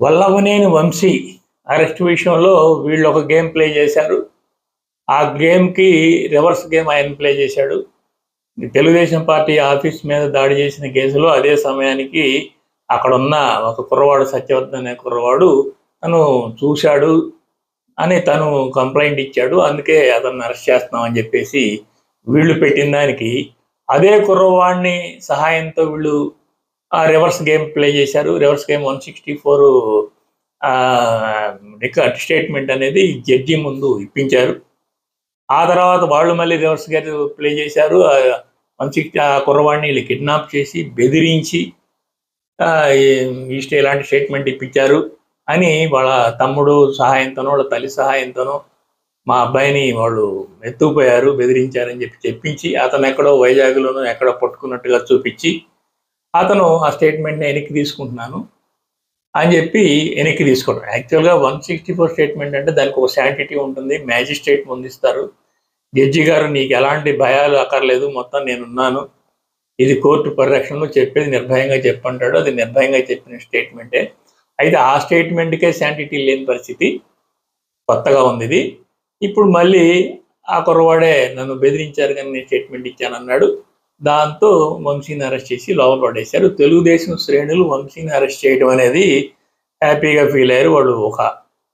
Vallabhaneni Vamsi arrest విషయంలో వీళ్ళు ఒక గేమ్ ప్లే చేశారు. ఆ గేమ్‌కి రివర్స్ గేమ్ ఆయన ప్లే చేశాడు. తెలుగుదేశం పార్టీ ఆఫీస్ మీద దాడి చేసిన కేసులో అదే సమయానికి అక్కడున్న ఒక కుర్రవాడు సత్యవర్ధన్ అనే కుర్రవాడు తను చూశాడు అని తను కంప్లెయింట్ ఇచ్చాడు. అందుకే అతన్ని అరెస్ట్ చేస్తున్నామని చెప్పేసి వీళ్ళు పెట్టిన దానికి అదే కుర్రవాడిని సహాయంతో వీళ్ళు రివర్స్ గేమ్ ప్లే చేశారు. రివర్స్ గేమ్ 164 స్టేట్మెంట్ అనేది జడ్జి ముందు ఇప్పించారు. ఆ తర్వాత వాళ్ళు మళ్ళీ రివర్స్ గేమ్ ప్లే చేశారు. 160 ఆ కుర్రవాడిని వీళ్ళు కిడ్నాప్ చేసి బెదిరించి ఇలాంటి స్టేట్మెంట్ ఇప్పించారు అని వాళ్ళ తమ్ముడు సహాయంతోనో వాళ్ళ తల్లి సహాయంతోనో మా అబ్బాయిని వాళ్ళు ఎత్తుకుపోయారు, బెదిరించారని చెప్పించి అతను ఎక్కడో వైజాగ్లోనో ఎక్కడో పట్టుకున్నట్టుగా చూపించి అతను ఆ స్టేట్మెంట్ని వెనక్కి తీసుకుంటున్నాను అని చెప్పి వెనక్కి తీసుకోవడం. యాక్చువల్గా 164 స్టేట్మెంట్ అంటే దానికి ఒక శాంటిటీ ఉంటుంది. మ్యాజిస్ట్రేట్ ముందిస్తారు. జడ్జి గారు నీకు ఎలాంటి భయాలు అక్కర్లేదు, మొత్తం నేనున్నాను, ఇది కోర్టు పరిరక్షణలో చెప్పేది నిర్భయంగా చెప్పంటాడు. అది నిర్భయంగా చెప్పిన స్టేట్మెంటే. అయితే ఆ స్టేట్మెంట్కే శాంటిటీ లేని పరిస్థితి కొత్తగా ఉంది ఇది. ఇప్పుడు మళ్ళీ ఆ కుర్రవాడే నన్ను బెదిరించారు కానీ నేను స్టేట్మెంట్ ఇచ్చానన్నాడు. దాంతో వంశీని అరెస్ట్ చేసి లోపల పడేశారు. తెలుగుదేశం శ్రేణులు వంశీని అరెస్ట్ చేయడం అనేది హ్యాపీగా ఫీల్ అయ్యారు. వాళ్ళు ఒక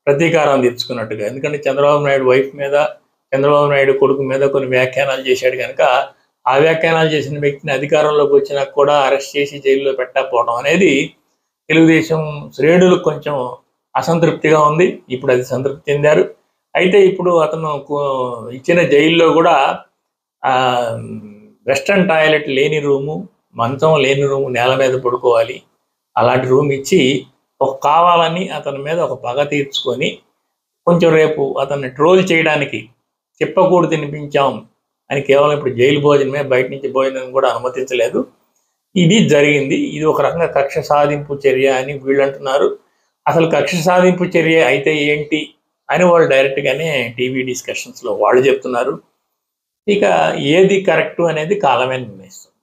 ప్రతీకారం తీర్చుకున్నట్టుగా. ఎందుకంటే చంద్రబాబు నాయుడు వైఫ్ మీద, చంద్రబాబు నాయుడు కొడుకు మీద కొన్ని వ్యాఖ్యానాలు చేశాడు కనుక ఆ వ్యాఖ్యానాలు చేసిన వ్యక్తిని అధికారంలోకి వచ్చినా కూడా అరెస్ట్ చేసి జైల్లో పెట్టకపోవడం అనేది తెలుగుదేశం శ్రేణులకు కొంచెం అసంతృప్తిగా ఉంది. ఇప్పుడు అది సంతృప్తి చెందారు. అయితే ఇప్పుడు అతను ఇచ్చిన జైల్లో కూడా వెస్ట్రన్ టాయిలెట్ లేని రూము, మంచం లేని రూము, నేల మీద పడుకోవాలి, అలాంటి రూమ్ ఇచ్చి కావాలని అతని మీద ఒక పగ తీర్చుకొని కొంచెం రేపు అతన్ని ట్రోల్ చేయడానికి చెప్పకూడదు తినిపించాం అని కేవలం ఇప్పుడు జైలు భోజనమే, బయట నుంచి భోజనం కూడా అనుమతించలేదు. ఇది జరిగింది. ఇది ఒక రకంగా కక్ష సాధింపు చర్య అని వీళ్ళు అంటున్నారు. అసలు కక్ష సాధింపు చర్య అయితే ఏంటి అని వాళ్ళు డైరెక్ట్గానే టీవీ డిస్కషన్స్లో వాళ్ళు చెప్తున్నారు. ఇక ఏది కరెక్టు అనేది కాలమే నిర్ణయిస్తుంది.